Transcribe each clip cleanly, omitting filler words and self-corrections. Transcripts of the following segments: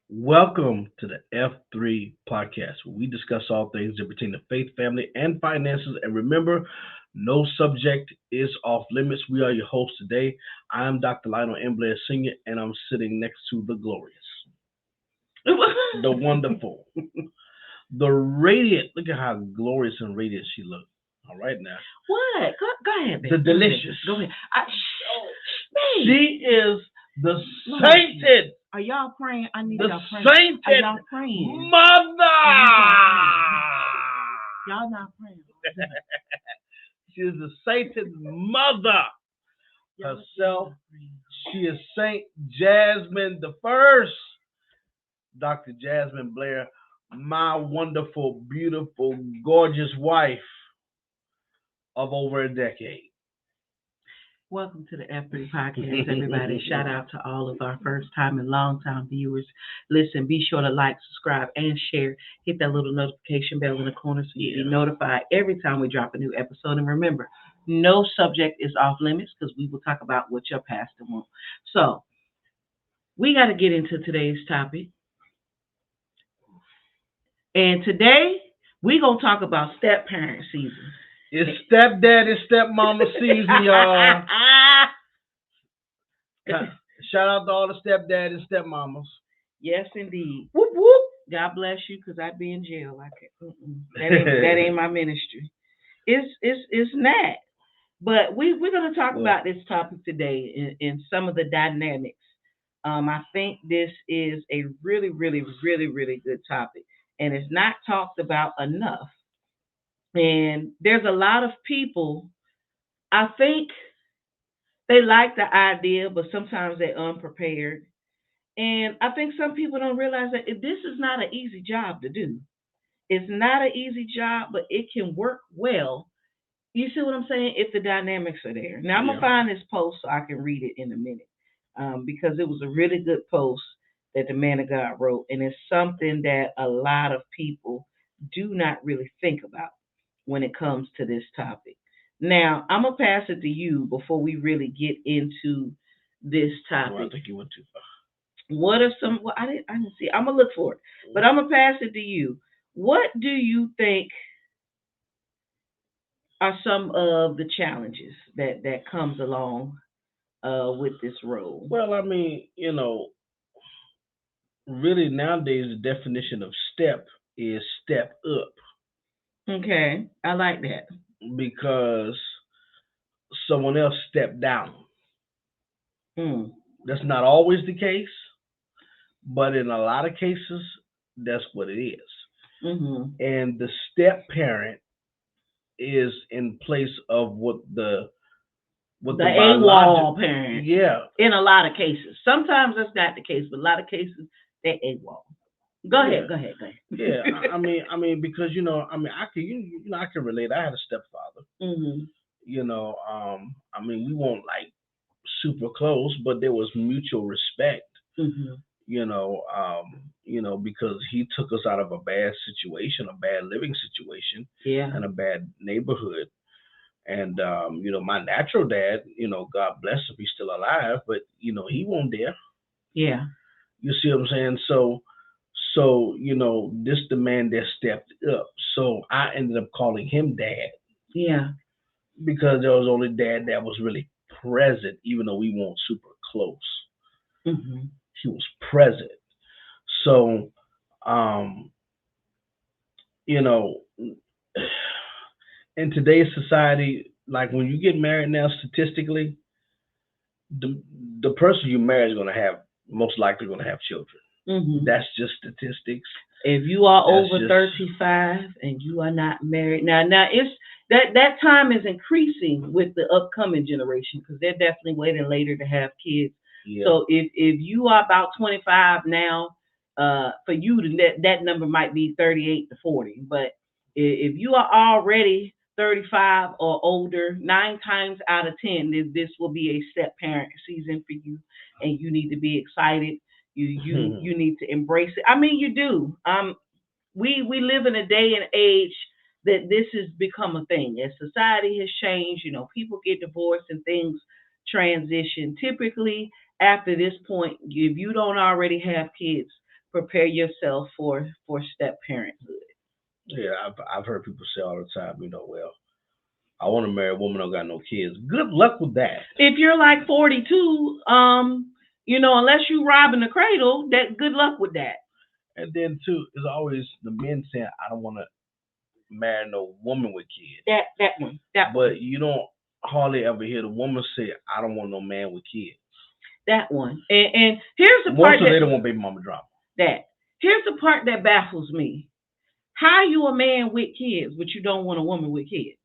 Welcome to the F3 podcast, where we discuss all things that pertain to faith, family, and finances. And remember, no subject is off limits. We are your hosts today. I am Dr. Lionel M. Blair Sr., and I'm sitting next to the glorious, the wonderful, the radiant. Look at how glorious and radiant she looks. All right, now. What? Go ahead, baby. The delicious. Go ahead. She is the Lord. sainted, Are y'all praying? I need the y'all praying. Are sainted y'all praying? mother. Y'all not praying. She is the sainted mother Y'all herself. not praying. She is Saint Jasmine the First, Dr. Jasmine Blair, my wonderful, beautiful, gorgeous wife of over a decade. Welcome to the F3 podcast, everybody. Shout out to all of our first time and long time viewers. Listen, be sure to like, subscribe, and share. Hit that little notification bell in the corner so you'll be notified every time we drop a new episode. And remember, no subject is off limits because we will talk about what your pastor wants. So, we got to get into today's topic. And today, we're going to talk about step parent season. It's stepdad and stepmama season, y'all. Shout out to all the stepdad and stepmamas. Yes, indeed. Whoop whoop. God bless you, because I'd be in jail. I can't. That ain't my ministry. It's not. But we're going to talk about this topic today in some of the dynamics. I think this is a really, really, really, really good topic, and it's not talked about enough. And there's a lot of people, I think they like the idea, but sometimes they're unprepared. And I think some people don't realize that this is not an easy job to do. It's not an easy job, but it can work well. You see what I'm saying? If the dynamics are there. Now, I'm going to find this post so I can read it in a minute, because it was a really good post that the man of God wrote. And it's something that a lot of people do not really think about when it comes to this topic. Now, I'm going to pass it to you before we really get into this topic. Oh, I think you went too far. What are some? Well, I didn't see. I'm gonna look for it, but I'm gonna pass it to you. What do you think are some of the challenges that comes along with this role? Well, I mean, really nowadays the definition of step is step up, Okay, I like that. because someone else stepped down. Mm. That's not always the case, but in a lot of cases, that's what it is. Mm-hmm. And the step parent is in place of what the The AWOL parent. Yeah. In a lot of cases, sometimes that's not the case, but a lot of cases they're AWOL. Go ahead. Yeah, I mean, because I can, I can relate. I had a stepfather. Mm-hmm. I mean, we weren't like super close, but there was mutual respect. Mm-hmm. Because he took us out of a bad situation, a bad living situation, Yeah. and a bad neighborhood. And my natural dad, God bless him, he's still alive, but he won't there. Yeah. You see what I'm saying? So this the man that stepped up. So I ended up calling him dad, Yeah. because there was only dad that was really present, even though we weren't super close. Mm-hmm. He was present. So, um, you know, in today's society, like when you get married now, statistically, the the person you marry is going to have, most likely going to have children. Mm-hmm. That's just statistics. If you are That's over just 35 and you are not married now it's that time is increasing with the upcoming generation, because they're definitely waiting later to have kids. yeah. So if you are about 25 now, for you that number might be 38 to 40. But if you are already 35 or older, 9 times out of 10, this will be a step parent season for you, and you need to be excited. You need to embrace it. I mean, you do. We live in a day and age that this has become a thing. As society has changed, people get divorced and things transition. Typically, after this point, if you don't already have kids, prepare yourself for step parenthood. Yeah, I've heard people say all the time, well, I want to marry a woman who got no kids. Good luck with that. If you're like 42, unless you robbing the cradle, that good luck with that. And then too, there's always the men saying, I don't want to marry no woman with kids. That one. But you don't hardly ever hear the woman say, I don't want no man with kids. That one. And here's the part that they don't want baby mama drama. Here's the part that baffles me. How are you a man with kids, but you don't want a woman with kids?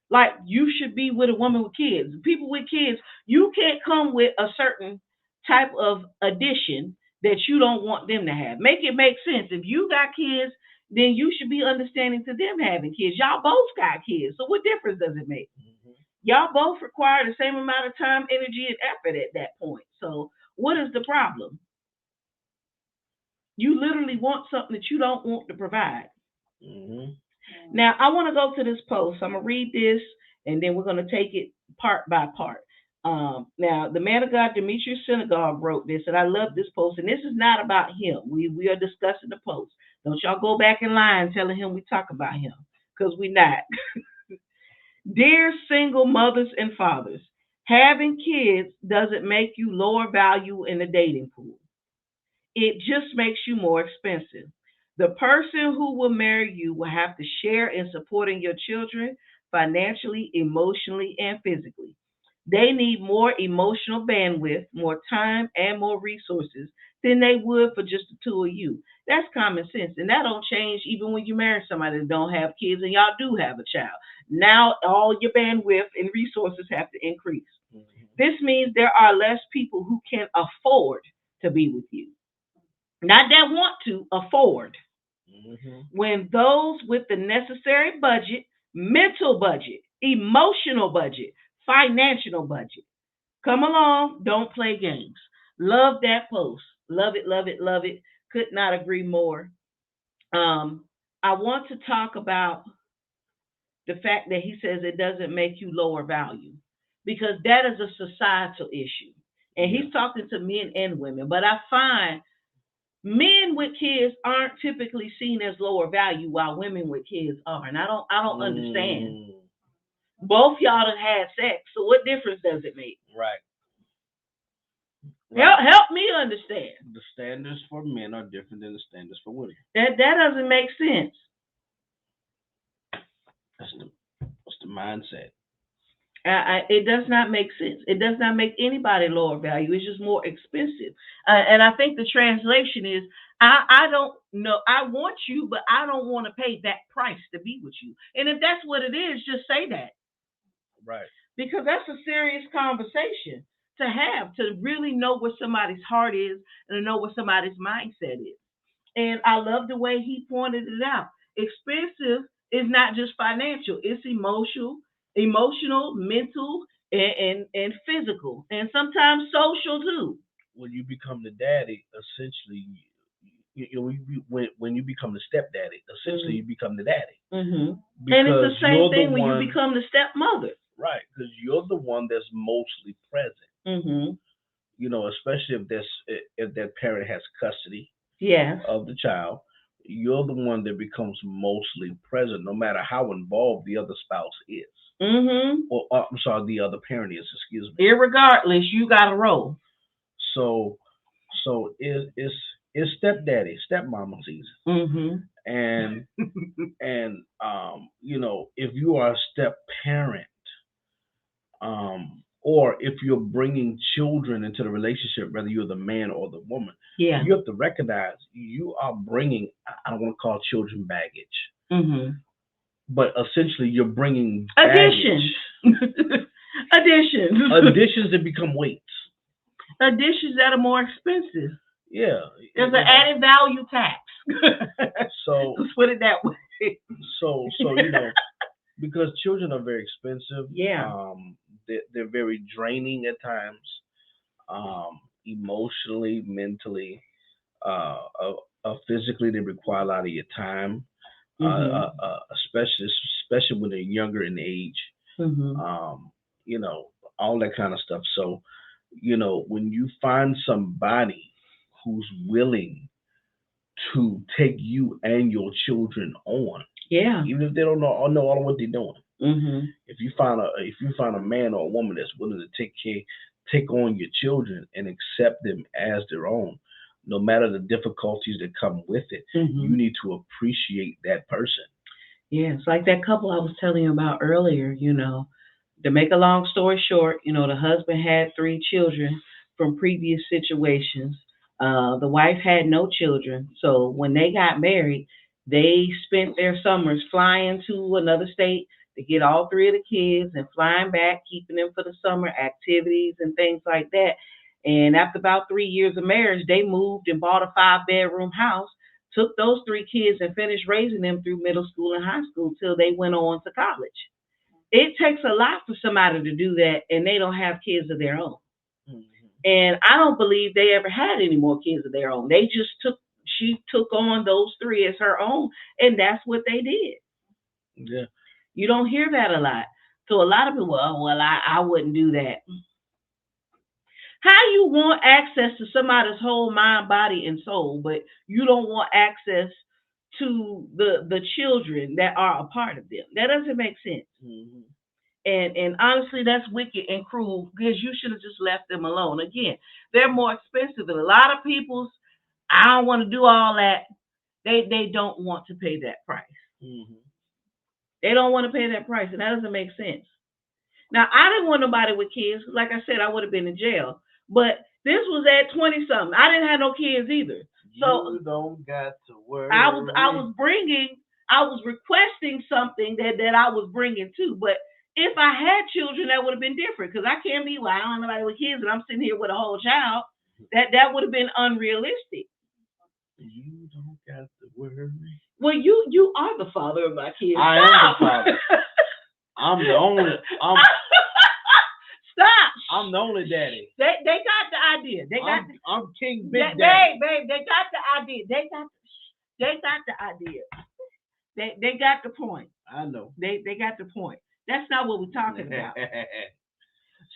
Like, you should be with a woman with kids. People with kids, you can't come with a certain type of addition that you don't want them to have. Make it make sense. If you got kids, then you should be understanding to them having kids. Y'all both got kids. So what difference does it make? Mm-hmm. Y'all both require the same amount of time, energy, and effort at that point. So what is the problem? You literally want something that you don't want to provide. Mm-hmm. Now, I want to go to this post. I'm going to read this, and then we're going to take it part by part. Now, the man of God, Demetrius Synagogue, wrote this, and I love this post. And this is not about him. We are discussing the post. Don't y'all go back in line telling him we talk about him, because we're not. Dear single mothers and fathers, having kids doesn't make you lower value in the dating pool. It just makes you more expensive. The person who will marry you will have to share in supporting your children financially, emotionally, and physically. They need more emotional bandwidth, more time, and more resources than they would for just the two of you. That's common sense, and that don't change even when you marry somebody that don't have kids and y'all do have a child. Now all your bandwidth and resources have to increase. Mm-hmm. This means there are less people who can afford to be with you. Not that want to, afford. Mm-hmm. When those with the necessary budget, mental budget, emotional budget, financial budget come along, don't play games. Love that post. Love it, love it, love it. Could not agree more. I want to talk about the fact that he says it doesn't make you lower value, because that is a societal issue. And he's talking to men and women. But I find men with kids aren't typically seen as lower value, while women with kids are. And I don't understand. Both y'all have had sex, so what difference does it make? Right. Help me understand. The standards for men are different than the standards for women. That doesn't make sense. That's the mindset. It does not make sense. It does not make anybody lower value. It's just more expensive. And I think the translation is, I don't know. I want you, but I don't want to pay that price to be with you. And if that's what it is, just say that. Right. Because that's a serious conversation to have, to really know where somebody's heart is and to know what somebody's mindset is. And I love the way he pointed it out. Expensive is not just financial. It's emotional, mental, and physical, and sometimes social too. When you become the daddy, essentially, when you become the stepdaddy, essentially you become the daddy. Mm-hmm. And it's the same thing when you become the stepmother. Right, because you're the one that's mostly present. Mm-hmm. Especially if that parent has custody. Yes. Of the child, you're the one that becomes mostly present, no matter how involved the other spouse is. Mm-hmm. Or I'm sorry, the other parent is. Excuse me. Irregardless, you got to roll. So it's stepdaddy, stepmama season. Mm-hmm. And if you are a step parent, or if you're bringing children into the relationship, whether you're the man or the woman, yeah, you have to recognize you are bringing, I don't want to call children baggage, mm-hmm. but essentially you're bringing additions. Additions that become weights. Additions that are more expensive. Yeah. There's an added value tax. So let's put it that way. So because children are very expensive. Yeah. They're very draining at times, emotionally, mentally, physically. They require a lot of your time, especially when they're younger in age. Mm-hmm. All that kind of stuff. So, when you find somebody who's willing to take you and your children on, Yeah. even if they don't know all of what they're doing. Mm-hmm. If you find a man or a woman that's willing to take on your children and accept them as their own, no matter the difficulties that come with it, Mm-hmm. you need to appreciate that person. Yeah, it's like that couple I was telling you about earlier, you know. To make a long story short, you know, the husband had 3 children from previous situations. The wife had no children. So when they got married, they spent their summers flying to another state to get all 3 of the kids and flying back, keeping them for the summer activities and things like that. And after about 3 years of marriage, they moved and bought a 5-bedroom house, took those 3 kids and finished raising them through middle school and high school till they went on to college. It takes a lot for somebody to do that, and they don't have kids of their own. Mm-hmm. And I don't believe they ever had any more kids of their own. She took on those 3 as her own, and that's what they did. Yeah. You don't hear that a lot. So a lot of people, I wouldn't do that. How you want access to somebody's whole mind, body, and soul, but you don't want access to the children that are a part of them? That doesn't make sense. Mm-hmm. And honestly, that's wicked and cruel because you should have just left them alone. Again, they're more expensive, and a lot of people's, I don't want to do all that. They don't want to pay that price. Mm-hmm. They don't want to pay that price, and that doesn't make sense. Now, I didn't want nobody with kids. Like I said, I would have been in jail. But this was at 20-something. I didn't have no kids either. So you don't got to worry. I was requesting something that I was bringing too. But if I had children, that would have been different because I can't be, I don't have nobody with kids and I'm sitting here with a whole child. That would have been unrealistic. You don't got to worry. Well, you are the father of my kids. I am the father. I'm the only. Stop. I'm the only daddy. They got the idea. I'm King Big Daddy. Babe, they got the idea. They got the idea. They got the point. I know. They got the point. That's not what we're talking about.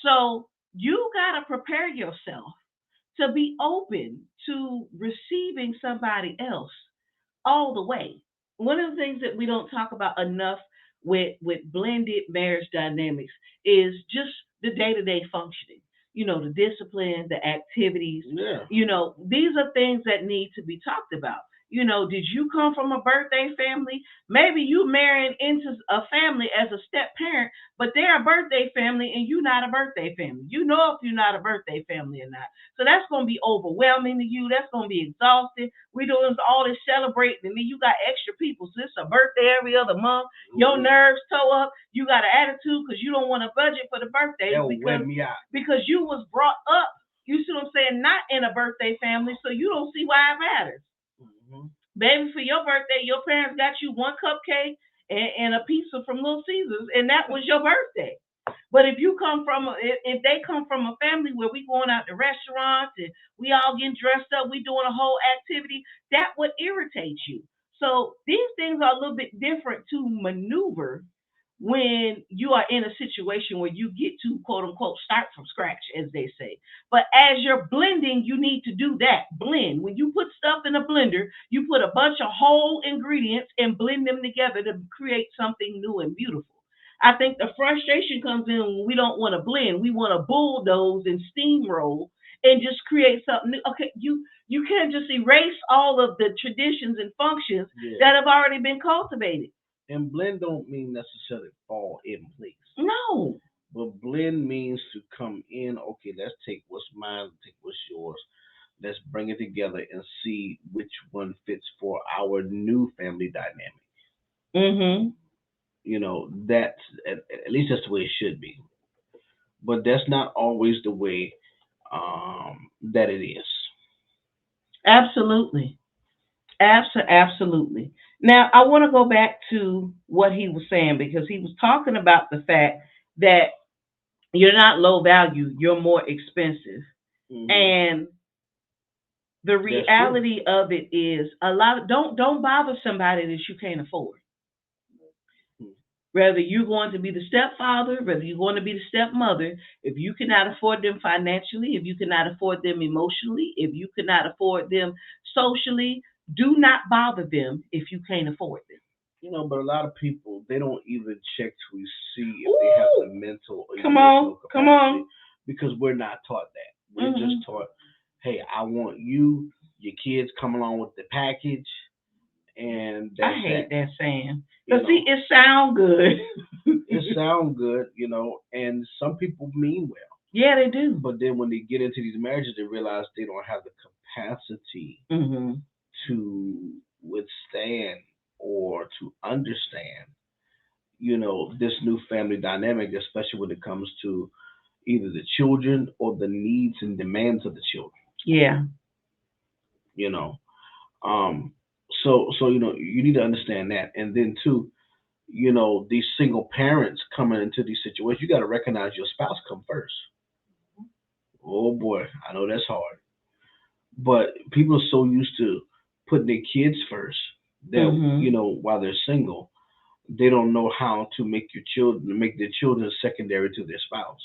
So you gotta prepare yourself to be open to receiving somebody else all the way. One of the things that we don't talk about enough with blended marriage dynamics is just the day-to-day functioning. You know, the discipline, the activities. Yeah. You know, these are things that need to be talked about. You know, did you come from a birthday family? Maybe you marrying into a family as a step parent, but they're a birthday family and you're not a birthday family. You know if you're not a birthday family or not. So that's going to be overwhelming to you. That's going to be exhausting. We're doing all this celebrating, and then you got extra people. So it's a birthday every other month. Your nerves toe up. You got an attitude because you don't want to budget for the birthday because you was brought up, you see what I'm saying, not in a birthday family, so you don't see why it matters. Baby, for your birthday, your parents got you one cupcake and a pizza from Little Caesars, and that was your birthday. But if they come from a family where we going out to restaurants and we all getting dressed up, we doing a whole activity, that would irritate you. So these things are a little bit different to maneuver when you are in a situation where you get to, quote unquote, start from scratch, as they say. But as you're blending, you need to do that. Blend. When you put stuff in a blender, you put a bunch of whole ingredients and blend them together to create something new and beautiful. I think the frustration comes in when we don't want to blend. We want to bulldoze and steamroll and just create something new. Okay, you can't just erase all of the traditions and functions that have already been cultivated. And blend don't mean necessarily fall in place. No. But blend means to come in, okay, let's take what's mine, take what's yours. Let's bring it together and see which one fits for our new family dynamic. Mm-hmm. You know, that's, at least that's the way it should be. But that's not always the way that it is. Absolutely. Absolutely. Now, I want to go back to what he was saying because he was talking about the fact that you're not low value, you're more expensive. Mm-hmm. And the reality of it is don't bother somebody that you can't afford. Whether you're going to be the stepfather, whether you're going to be the stepmother, if you cannot afford them financially, if you cannot afford them emotionally, if you cannot afford them socially, do not bother them if you can't afford them. But a lot of people, they don't even check to see if they have the mental or Come emotional on, come capacity on. because we're not taught that. We're just taught, hey, I want your kids come along with the package, and I that's hate that. that saying. Because see, it sounds good. It sounds good, and some people mean well. Yeah, they do. But then when they get into these marriages, they realize they don't have the capacity to withstand or to understand, this new family dynamic, especially when it comes to either the children or the needs and demands of the children. Yeah. You know, so you need to understand that, and then too, these single parents coming into these situations, you got to recognize your spouse come first. Oh boy, I know that's hard, but people are so used to putting their kids first that while they're single, they don't know how to make their children secondary to their spouse.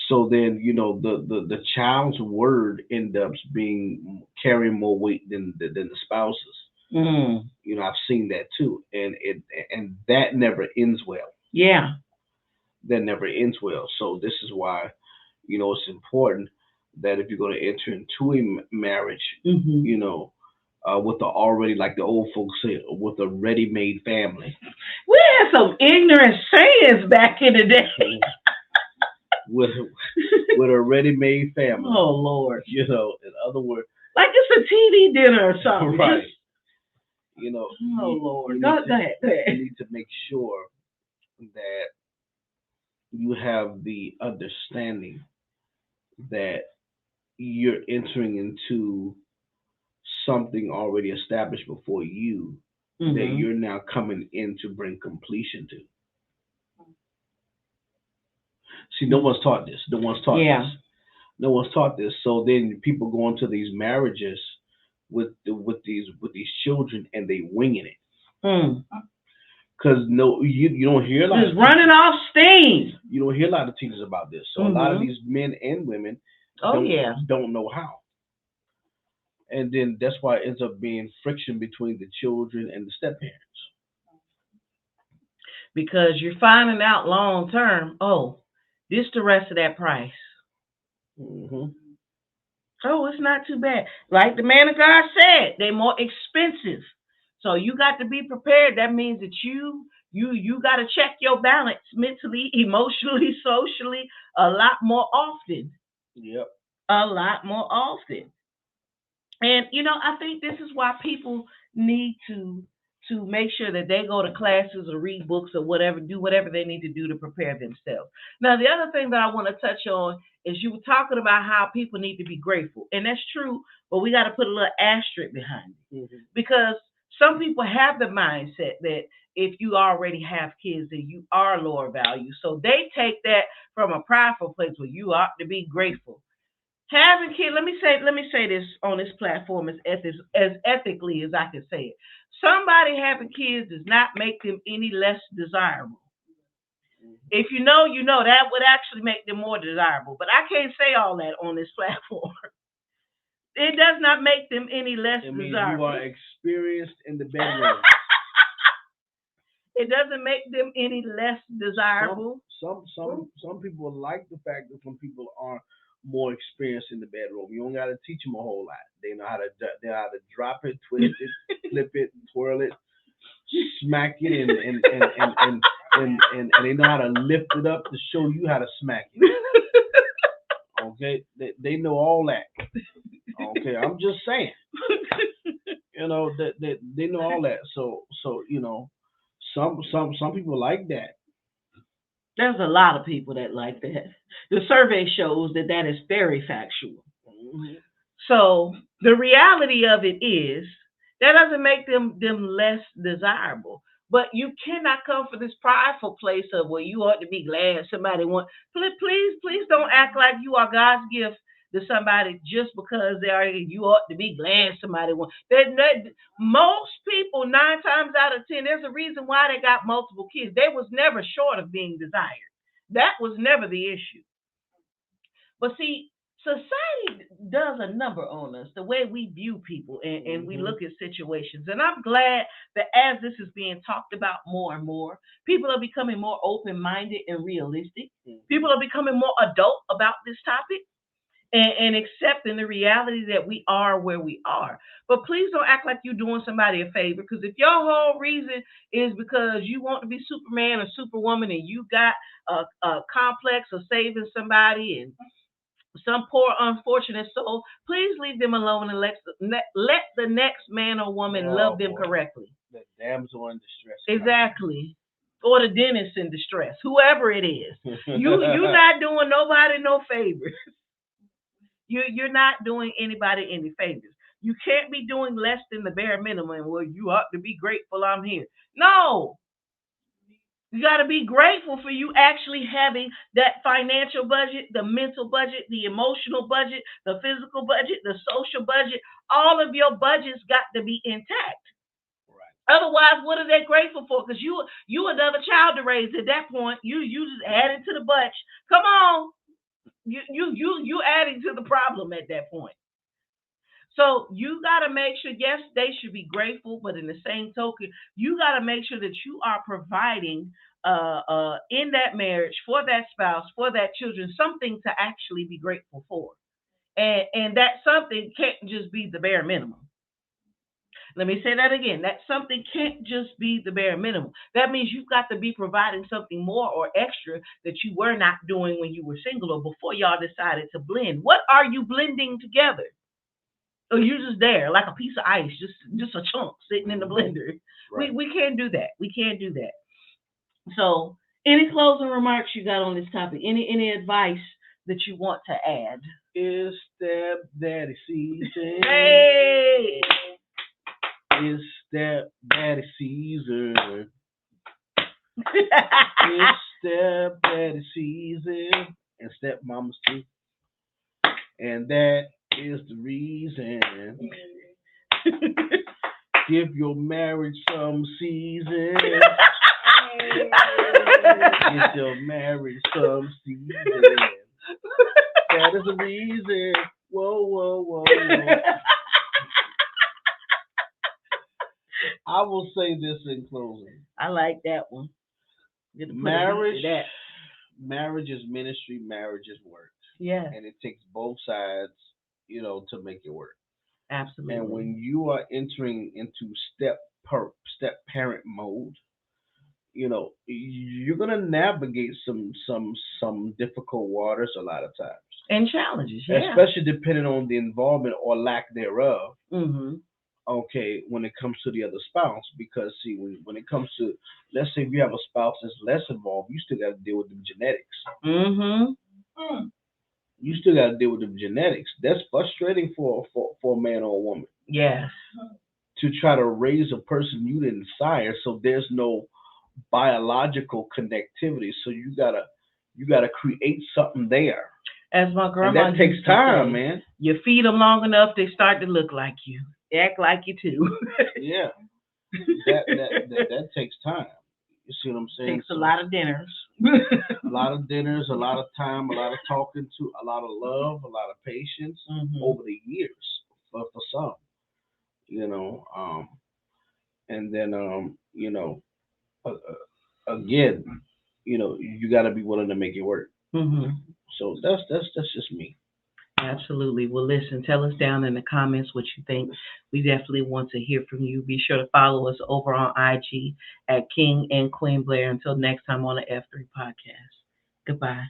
So then, the child's word ends up being carrying more weight than the spouse's. I've seen that too, and that never ends well. Yeah. That never ends well. So this is why, it's important that if you're going to enter into a marriage, with the already, like the old folks say, with a ready-made family. We had some ignorant sayings back in the day. with a ready-made family. Oh Lord. In other words, like it's a TV dinner or something. Right. Oh Lord. Go ahead. You need to make sure that you have the understanding that you're entering into something already established before you that you're now coming in to bring completion to. See, no one's taught this. No one's taught this. No one's taught this. So then people go into these marriages with these children and they winging it. Because you don't hear a lot. Just running off steam. You don't hear a lot of teachers about this. So a lot of these men and women don't know how. And then that's why it ends up being friction between the children and the step parents. Because you're finding out long term, this the rest of that price. Oh, it's not too bad. Like the man of God said, they're more expensive. So you got to be prepared. That means that you got to check your balance mentally, emotionally, socially a lot more often. Yep. A lot more often. And I think this is why people need to make sure that they go to classes or read books or whatever, do whatever they need to do to prepare themselves. Now, the other thing that I want to touch on is you were talking about how people need to be grateful. And that's true, but we got to put a little asterisk behind it. Because some people have the mindset that if you already have kids, then you are lower value. So they take that from a prideful place where you ought to be grateful. Having kids, let me say this on this platform as ethically as I can say it. Somebody having kids does not make them any less desirable. If you know, that would actually make them more desirable. But I can't say all that on this platform. It does not make them any less desirable. You are experienced in the bedroom. It doesn't make them any less desirable. Some people like the fact that some people are more experienced in the bedroom. You don't got to teach them a whole lot. They know how to drop it, twist it, flip it, twirl it, smack it, and they know how to lift it up to show you how to smack it. Okay, they know all that. Okay, I'm just saying. That they know all that. So some people like that. There's a lot of people that like that. The survey shows that is very factual. So the reality of it is that doesn't make them less desirable. But you cannot come from this prideful place of, well, you ought to be glad somebody wants. Please don't act like you are God's gift to somebody just because you ought to be glad somebody wants. Most people, 9 times out of 10, there's a reason why they got multiple kids. They was never short of being desired. That was never the issue. But see, society does a number on us, the way we view people and we look at situations. And I'm glad that as this is being talked about more and more, people are becoming more open-minded and realistic. People are becoming more adult about this topic and accepting the reality that we are where we are. But please don't act like you're doing somebody a favor, because if your whole reason is because you want to be Superman or Superwoman and you got a complex of saving somebody and some poor unfortunate soul, please leave them alone and let the next man or woman love them correctly. The damsel in distress. Exactly. Or the dentist in distress, whoever it is. You're not doing nobody no favors. You're not doing anybody any favors. You can't be doing less than the bare minimum. Well, you ought to be grateful I'm here. No. You got to be grateful for you actually having that financial budget, the mental budget, the emotional budget, the physical budget, the social budget. All of your budgets got to be intact. Right. Otherwise, what are they grateful for? Because you another child to raise at that point. You just added to the bunch. Come on. You adding to the problem at that point. So you got to make sure, yes, they should be grateful, but in the same token, you got to make sure that you are providing in that marriage, for that spouse, for that children, something to actually be grateful for. And that something can't just be the bare minimum. Let me say that again. That something can't just be the bare minimum. That means you've got to be providing something more or extra that you were not doing when you were single or before y'all decided to blend. What are you blending together? Or you're just there like a piece of ice, just a chunk sitting in the blender. Right. We can't do that. We can't do that. So any closing remarks you got on this topic? Any advice that you want to add? It's stepdaddy season. Hey! It's stepdaddy season. It's stepdaddy season. And stepmamas too. And that is the reason. Give your marriage some season. Get your marriage some season. That is the reason. Whoa. I will say this in closing. I like that one. Marriage is ministry. Marriage is work. Yeah. And it takes both sides, to make it work. Absolutely. And when you are entering into step parent mode, you're gonna navigate some difficult waters a lot of times. And challenges, yeah. Especially depending on the involvement or lack thereof. Mm-hmm. Okay, when it comes to the other spouse, because see, when it comes to, let's say if you have a spouse that's less involved, you still got to deal with the genetics. Mm-hmm. You still got to deal with the genetics. That's frustrating for a man or a woman. Yes. To try to raise a person you didn't sire, so there's no biological connectivity. So you gotta create something there. As my grandma, and that takes time, man. You feed them long enough, they start to look like you, act like you too. Yeah, that takes time. You see what I'm saying? Takes a lot of dinners. A lot of dinners, a lot of time, a lot of talking to, a lot of love, a lot of patience over the years for some, and then again, you got to be willing to make it work. Mm-hmm. So that's just me. Absolutely. Well, listen, tell us down in the comments what you think. We definitely want to hear from you. Be sure to follow us over on IG at King and Queen Blair. Until next time on the F3 podcast. Goodbye.